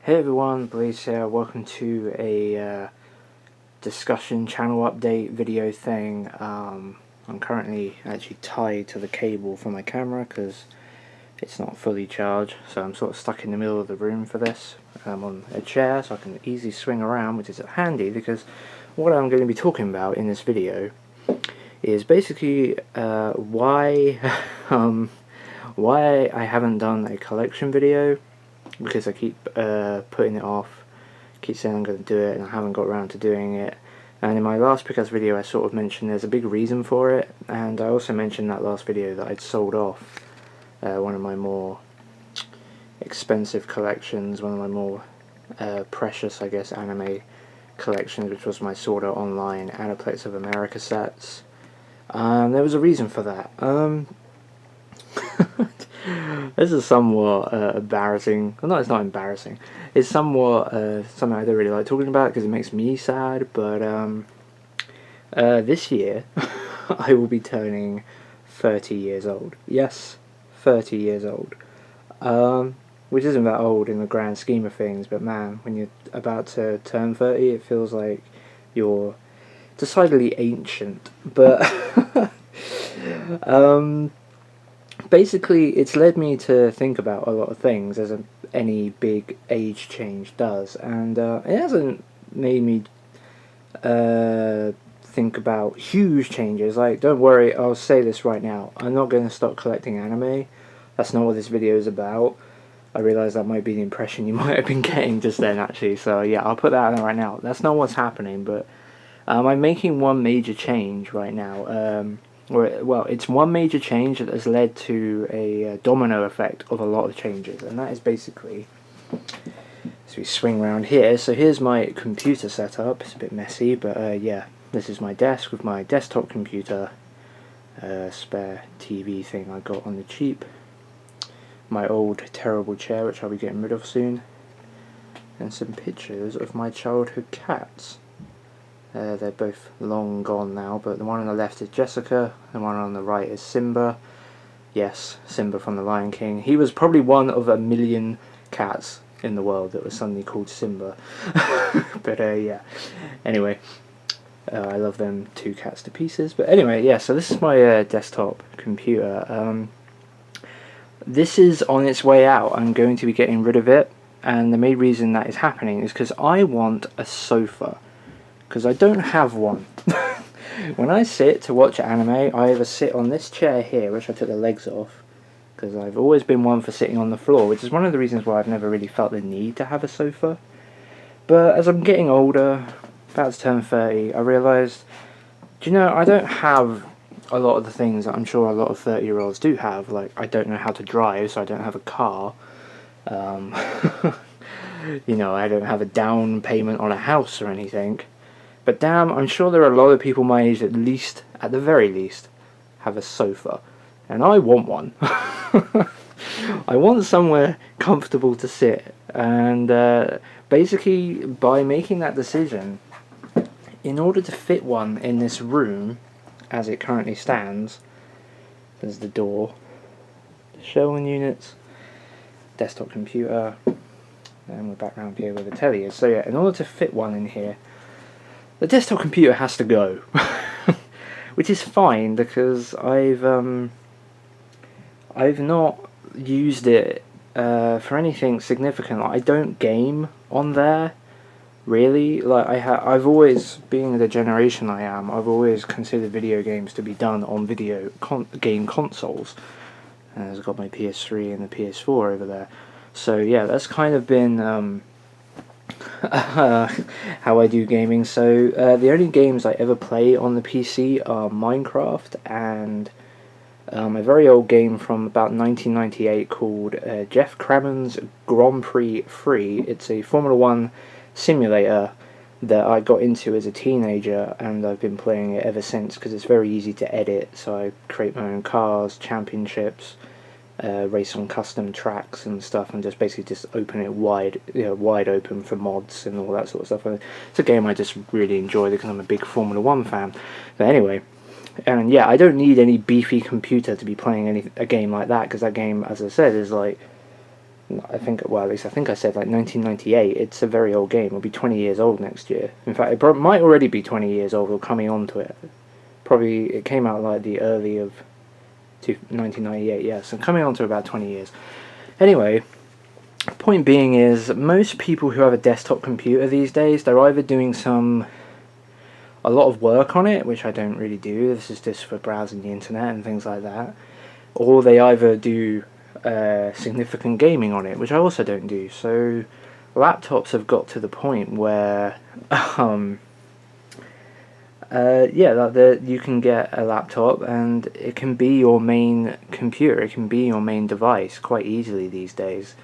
Hey everyone, Blaze here. Welcome to a discussion channel update video thing. I'm currently actually tied to the cable for my camera because it's not fully charged, so I'm sort of stuck in the middle of the room for this. I'm on a chair so I can easily swing around, which is handy because what I'm going to be talking about in this video is basically why why I haven't done a collection video, because I keep putting it off, keep saying I'm going to do it, and I haven't got around to doing it. And in my last Pickass video I sort of mentioned there's a big reason for it, and I also mentioned in that last video that I'd sold off one of my more expensive collections, one of my more precious, I guess, anime collections, which was my Sword Art Online Aniplex of America sets. There was a reason for that. This is somewhat embarrassing. Well, no, it's not embarrassing. It's somewhat something I don't really like talking about because it makes me sad. But this year I will be turning 30 years old. Yes, 30 years old. Which isn't that old in the grand scheme of things, but man, when you're about to turn 30, it feels like you're decidedly ancient. But basically, it's led me to think about a lot of things, as any big age change does, and it hasn't made me think about huge changes. Like, don't worry, I'll say this right now, I'm not going to stop collecting anime. That's not what this video is about. I realise that might be the impression you might have been getting just then, actually, so yeah, I'll put that out there right now. That's not what's happening, but I'm making one major change right now. Well, it's one major change that has led to a domino effect of a lot of changes, and that is basically, as we swing around here, so here's my computer setup. It's a bit messy, but yeah, this is my desk with my desktop computer, spare TV thing I got on the cheap, my old terrible chair which I'll be getting rid of soon, and some pictures of my childhood cats. They're both long gone now, but the one on the left is Jessica, the one on the right is Simba. Yes, Simba from The Lion King. He was probably one of a million cats in the world that was suddenly called Simba. But yeah, anyway, I love them two cats to pieces. But anyway, yeah, so this is my desktop computer. This is on its way out. I'm going to be getting rid of it, and the main reason that is happening is because I want a sofa. Because I don't have one. When I sit to watch anime, I either sit on this chair here, which I took the legs off, because I've always been one for sitting on the floor, which is one of the reasons why I've never really felt the need to have a sofa. But as I'm getting older, about to turn 30, I realised, do you know, I don't have a lot of the things that I'm sure a lot of 30-year-olds do have. Like, I don't know how to drive, so I don't have a car. You know, I don't have a down payment on a house or anything. But damn, I'm sure there are a lot of people my age that at the very least, have a sofa. And I want one. I want somewhere comfortable to sit. And basically, by making that decision, in order to fit one in this room, as it currently stands, there's the door, the Sherwin units, desktop computer, and we're back around here where the telly is. So yeah, in order to fit one in here, the desktop computer has to go, which is fine because I've not used it for anything significant. Like, I don't game on there, really. Like, I've always, being the generation I am, I've always considered video games to be done on game consoles. And I've got my PS3 and the PS4 over there. So yeah, that's kind of been how I do gaming. So the only games I ever play on the PC are Minecraft and a very old game from about 1998 called Jeff Crammon's Grand Prix Free. It's a Formula 1 simulator that I got into as a teenager, and I've been playing it ever since because it's very easy to edit. So I create my own cars, championships, race on custom tracks and stuff, and just basically just open it wide open for mods and all that sort of stuff. And it's a game I just really enjoy because I'm a big Formula 1 fan. But anyway, and yeah, I don't need any beefy computer to be playing a game like that, because that game, as I said, is like I think, well, at least I think I said like 1998. It's a very old game. It'll be 20 years old next year. In fact, it might already be 20 years old or coming on to it. Probably, it came out like the early of 1998, yeah, so coming on to about 20 years. Anyway, point being is, most people who have a desktop computer these days, they're either doing a lot of work on it, which I don't really do, this is just for browsing the internet and things like that, or they either do significant gaming on it, which I also don't do. So laptops have got to the point where you can get a laptop and it can be your main computer, it can be your main device quite easily these days.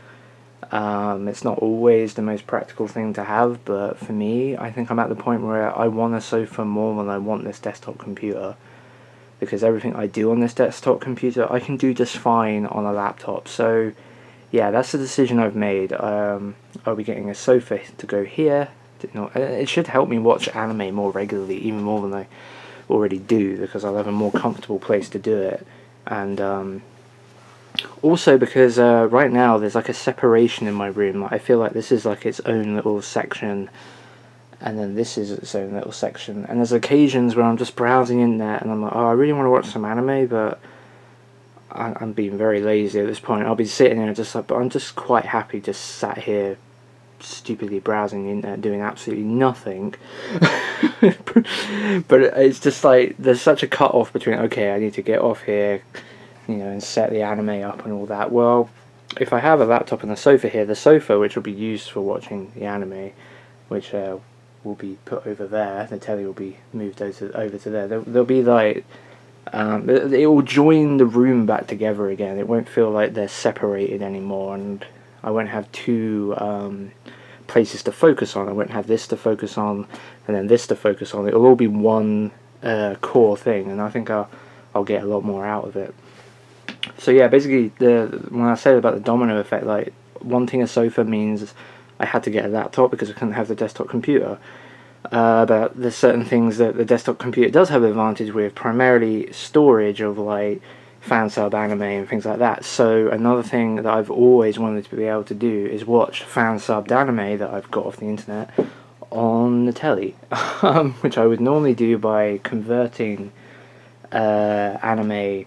It's not always the most practical thing to have, but for me, I think I'm at the point where I want a sofa more than I want this desktop computer, because everything I do on this desktop computer I can do just fine on a laptop. So yeah, that's the decision I've made. I'll be getting a sofa to go here. It should help me watch anime more regularly, even more than I already do, because I'll have a more comfortable place to do it. And also because right now there's like a separation in my room. I feel like this is like its own little section, and then this is its own little section. And there's occasions where I'm just browsing in there and I'm like, oh, I really want to watch some anime, but I'm being very lazy at this point. I'll be sitting there just like, but I'm just quite happy just sat here stupidly browsing the internet doing absolutely nothing. But it's just like there's such a cut off between, okay, I need to get off here, and set the anime up and all that. Well, if I have a laptop and a sofa here, the sofa, which will be used for watching the anime, which will be put over there, the telly will be moved over to there. There'll be like it will join the room back together again. It won't feel like they're separated anymore, and I won't have two places to focus on. I won't have this to focus on and then this to focus on. It'll all be one core thing, and I think I'll get a lot more out of it. So yeah, basically, when I said about the domino effect, like wanting a sofa means I had to get a laptop because I couldn't have the desktop computer. But there's certain things that the desktop computer does have advantage with, primarily storage of like fan sub anime and things like that. So another thing that I've always wanted to be able to do is watch fan subbed anime that I've got off the internet on the telly, which I would normally do by converting anime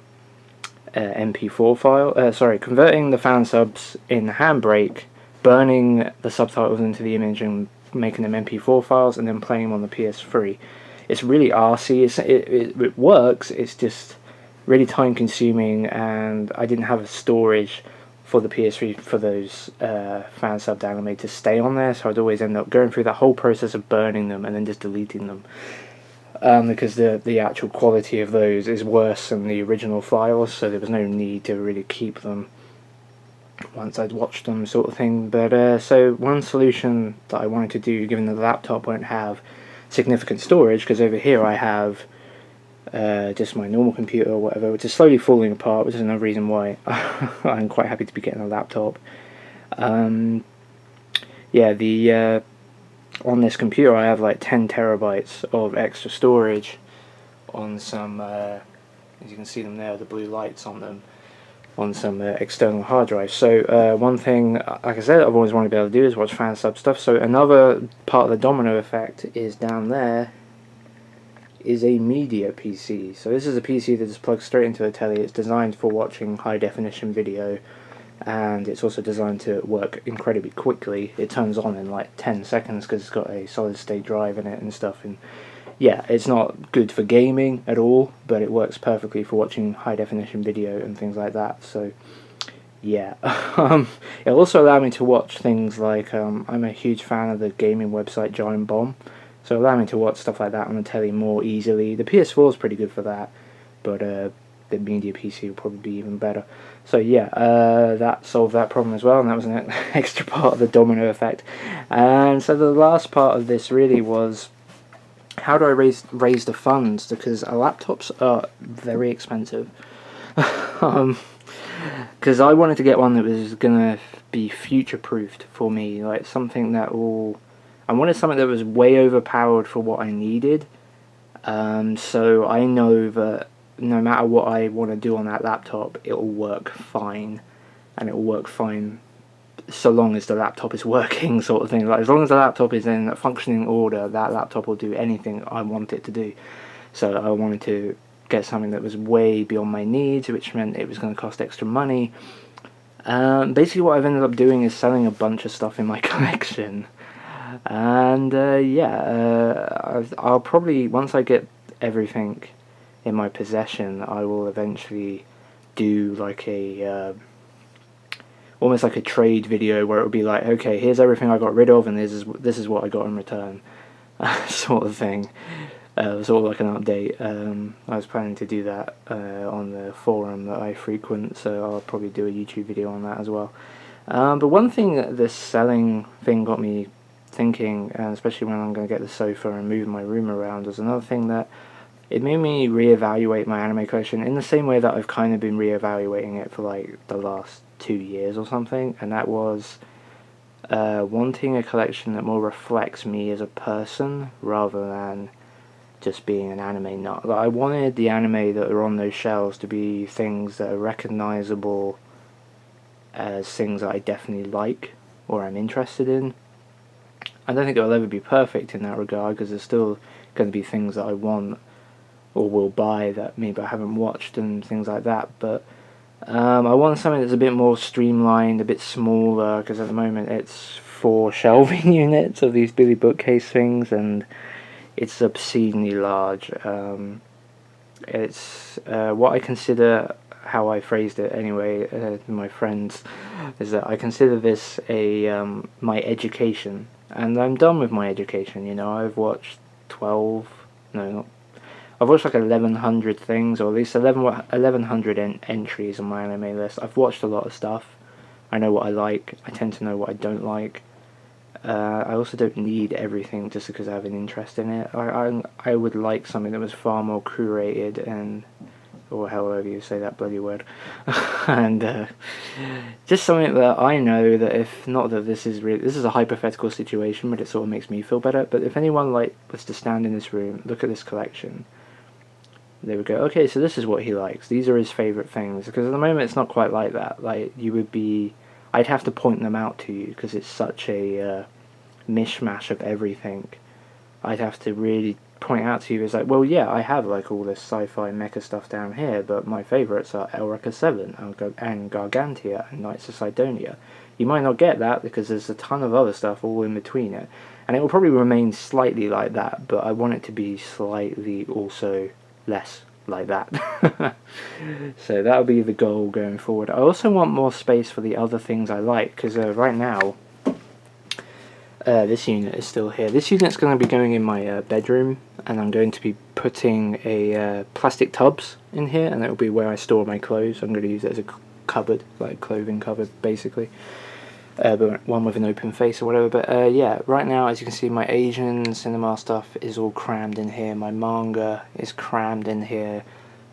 MP4 file, converting the fan subs in Handbrake, burning the subtitles into the image and making them MP4 files, and then playing them on the PS3. It's really arsey. It works, it's just really time consuming, and I didn't have a storage for the PS3 for those fan subbed anime to stay on there, so I'd always end up going through that whole process of burning them and then just deleting them, because the actual quality of those is worse than the original files, so there was no need to really keep them once I'd watched them, sort of thing. But so one solution that I wanted to do, given that the laptop won't have significant storage, because over here I have just my normal computer or whatever, which is slowly falling apart, which is another reason why I'm quite happy to be getting a laptop. On this computer I have like 10 terabytes of extra storage on some, as you can see them there, the blue lights on them, on some external hard drive. So one thing, like I said, I've always wanted to be able to do is watch fan sub stuff. So another part of the domino effect is down there is a media PC. So this is a PC that just plugs straight into a telly. It's designed for watching high definition video, and it's also designed to work incredibly quickly. It turns on in like 10 seconds because it's got a solid state drive in it and stuff. And yeah, it's not good for gaming at all, but it works perfectly for watching high definition video and things like that. So yeah, it'll also allow me to watch things like, I'm a huge fan of the gaming website Giant Bomb, so allow me to watch stuff like that on the telly more easily. The PS4 is pretty good for that, but the media PC will probably be even better. So yeah, that solved that problem as well, and that was an extra part of the domino effect. And so the last part of this really was, how do I raise the funds? Because laptops are very expensive. Because I wanted to get one that was gonna be future-proofed for me, like something that will. I wanted something that was way overpowered for what I needed. So I know that no matter what I want to do on that laptop, it will work fine, and it will work fine so long as the laptop is working, sort of thing. Like, as long as the laptop is in functioning order, that laptop will do anything I want it to do. So I wanted to get something that was way beyond my needs, which meant it was going to cost extra money. Basically what I've ended up doing is selling a bunch of stuff in my collection. And I'll probably, once I get everything in my possession, I will eventually do like a almost like a trade video where it will be like, okay, here's everything I got rid of, and this is what I got in return, sort of thing. Sort of like an update. I was planning to do that on the forum that I frequent, so I'll probably do a YouTube video on that as well. But one thing that this selling thing got me thinking, and especially when I'm going to get the sofa and move my room around, was another thing that it made me reevaluate my anime collection in the same way that I've kind of been reevaluating it for like the last 2 years or something, and that was wanting a collection that more reflects me as a person rather than just being an anime nut. Like, I wanted the anime that are on those shelves to be things that are recognizable as things that I definitely like or I'm interested in. I don't think it'll ever be perfect in that regard, because there's still going to be things that I want or will buy that maybe I haven't watched and things like that, but I want something that's a bit more streamlined, a bit smaller, because at the moment it's 4 shelving units of these Billy Bookcase things, and it's obscenely large. It's what I consider, how I phrased it anyway to my friends, is that I consider this my education, and I'm done with my education. You know, I've watched I've watched like 1100 things, or at least 1100 entries on my anime list. I've watched a lot of stuff. I know what I like. I tend to know what I don't like. I also don't need everything just because I have an interest in it. I would like something that was far more curated, and, or however you say that bloody word, and just something that I know that, if not that this is a hypothetical situation, but it sort of makes me feel better. But if anyone was to stand in this room, look at this collection, they would go, okay, so this is what he likes. These are his favourite things. Because at the moment it's not quite like that. Like, I'd have to point them out to you because it's such a mishmash of everything. I'd have to really point out to you, it's like, well, yeah, I have like all this sci-fi mecha stuff down here, but my favourites are Eureka 7 and Gargantia and Knights of Sidonia. You might not get that because there's a ton of other stuff all in between it. And it will probably remain slightly like that, but I want it to be slightly also less like that. So that'll be the goal going forward. I also want more space for the other things I like, because right now this unit is still here. This unit's going to be going in my bedroom, and I'm going to be putting a plastic tubs in here, and it'll be where I store my clothes. I'm going to use it as a cupboard, like a clothing cupboard basically, but one with an open face or whatever. But yeah, right now, as you can see, my Asian cinema stuff is all crammed in here. My manga is crammed in here.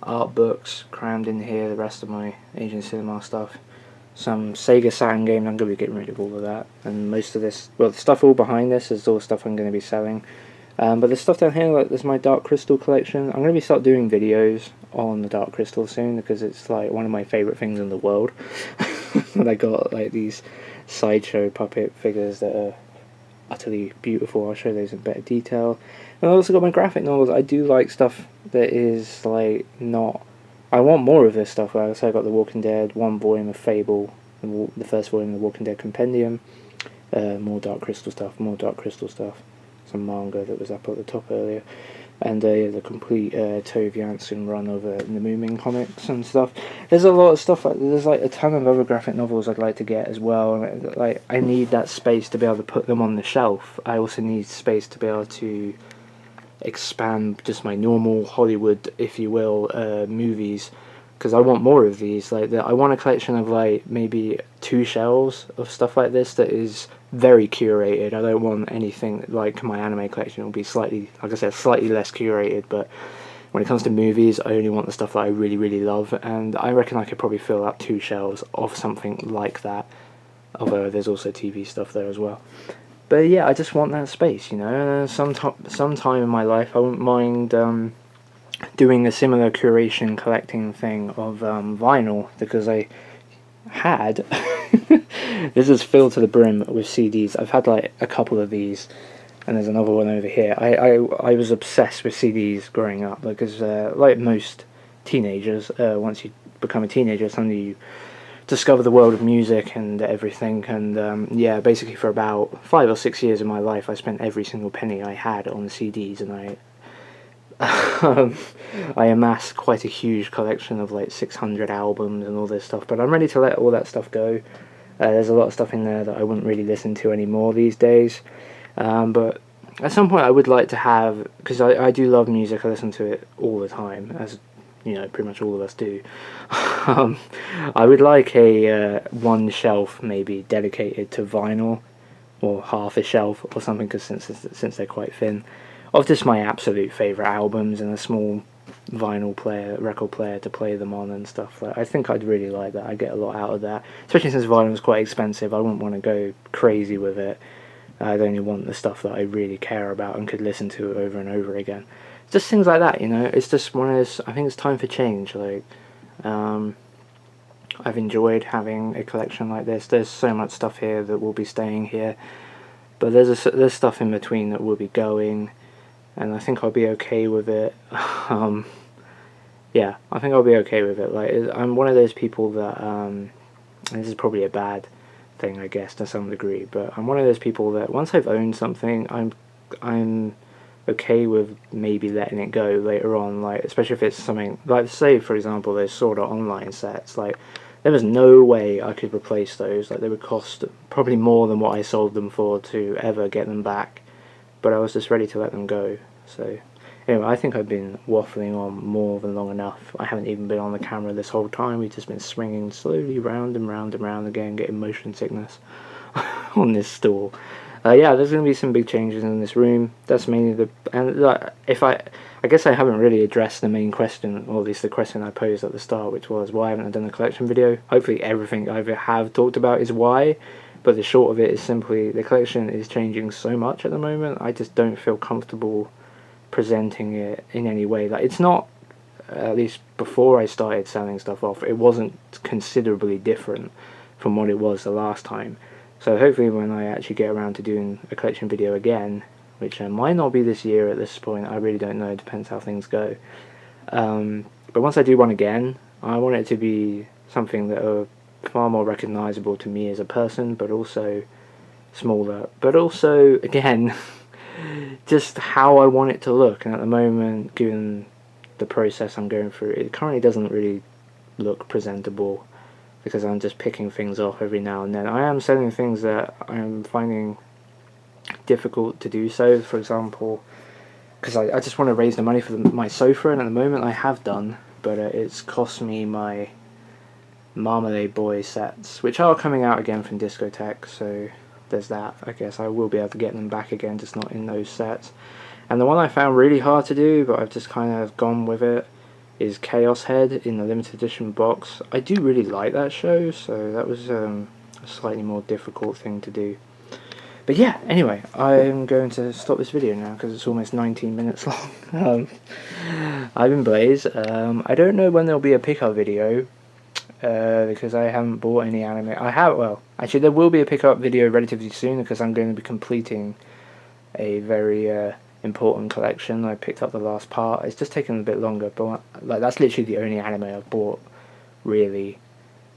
Art books crammed in here. The rest of my Asian cinema stuff. Some Sega Saturn games, I'm going to be getting rid of all of that. And most of this, well, the stuff all behind this is all stuff I'm going to be selling. But the stuff down here, like, there's my Dark Crystal collection. I'm going to start doing videos on the Dark Crystal soon, because it's like one of my favourite things in the world. And I got like these sideshow puppet figures that are utterly beautiful. I'll show those in better detail. And I also got my graphic novels. I do like stuff that is like not... I want more of this stuff. So I got The Walking Dead, one volume of Fable, the first volume of The Walking Dead Compendium, more Dark Crystal stuff, some manga that was up at the top earlier, and the complete Tove Jansson run of the Moomin comics and stuff. There's a lot of stuff. There's like a ton of other graphic novels I'd like to get as well. And like, I need that space to be able to put them on the shelf. I also need space to be able to expand just my normal Hollywood, if you will, movies, because I want more of these. Like, I want a collection of like maybe 2 shelves of stuff like this that is very curated. I don't want anything like my anime collection will be slightly, like I said, slightly less curated, but when it comes to movies, I only want the stuff that I really, really love, and I reckon I could probably fill up 2 shelves of something like that, although there's also TV stuff there as well. But yeah, I just want that space, you know. Sometime in my life, I wouldn't mind doing a similar curation collecting thing of vinyl, because I had This is filled to the brim with CDs. I've had like a couple of these, and there's another one over here. I was obsessed with CDs growing up because, like most teenagers, once you become a teenager, suddenly you discover the world of music and everything. And yeah, basically for about 5 or 6 years of my life, I spent every single penny I had on CDs, and I amassed quite a huge collection of like 600 albums and all this stuff. But I'm ready to let all that stuff go. There's a lot of stuff in there that I wouldn't really listen to anymore these days. But at some point I would like to have, because I do love music, I listen to it all the time, as you know, pretty much all of us do. I would like a one shelf maybe dedicated to vinyl, or half a shelf or something, because since they're quite thin, of just my absolute favourite albums, and a small vinyl player, record player to play them on and stuff. Like, I think I'd really like that. I'd get a lot out of that, especially since vinyl is quite expensive. I wouldn't want to go crazy with it. I'd only want the stuff that I really care about and could listen to over and over again. Just things like that, you know. It's just one of those. I think it's time for change. Like, I've enjoyed having a collection like this. There's so much stuff here that will be staying here, but there's stuff in between that will be going, and I think I'll be okay with it. Yeah, I think I'll be okay with it. Like, I'm one of those people that, and this is probably a bad thing, I guess, to some degree, but I'm one of those people that once I've owned something, I'm okay with maybe letting it go later on. Like, especially if it's something like, say for example, those Sword Art Online sets. Like, there was no way I could replace those. Like, they would cost probably more than what I sold them for to ever get them back. But I was just ready to let them go. So anyway, I think I've been waffling on more than long enough. I haven't even been on the camera this whole time. We've just been swinging slowly round and round and round again, getting motion sickness on this stool. Yeah, there's going to be some big changes in this room. That's mainly I guess I haven't really addressed the main question, or at least the question I posed at the start, which was why haven't I done a collection video? Hopefully everything I have talked about is why, but the short of it is simply the collection is changing so much at the moment. I just don't feel comfortable presenting it in any way. Like, it's not, at least before I started selling stuff off, it wasn't considerably different from what it was the last time. So hopefully when I actually get around to doing a collection video again, which might not be this year at this point, I really don't know, it depends how things go. But once I do one again, I want it to be something that are far more recognisable to me as a person, but also smaller, but also, again, just how I want it to look. And at the moment, given the process I'm going through, it currently doesn't really look presentable, because I'm just picking things off every now and then. I am selling things that I'm finding difficult to do so. For example, because I just want to raise the money for my sofa, and at the moment I have done, but it's cost me my Marmalade Boy sets, which are coming out again from Discotheque, so there's that. I guess I will be able to get them back again, just not in those sets. And the one I found really hard to do, but I've just kind of gone with it, is Chaos Head in the limited edition box. I do really like that show, so that was a slightly more difficult thing to do. But yeah, anyway, I'm going to stop this video now because it's almost 19 minutes long. I've been Blaze. I don't know when there'll be a pickup video, because I haven't bought any anime. Well, actually there will be a pickup video relatively soon, because I'm going to be completing a very important collection. I picked up the last part. It's just taken a bit longer, but like, that's literally the only anime I've bought really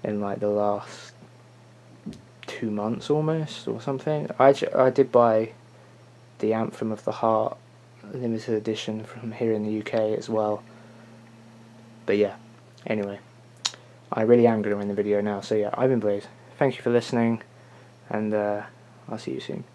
in like the last 2 months almost, or something. I did buy the Anthem of the Heart limited edition from here in the UK as well. But yeah, anyway, I really am going to end the video now. So yeah, I've been Blaze. Thank you for listening, and I'll see you soon.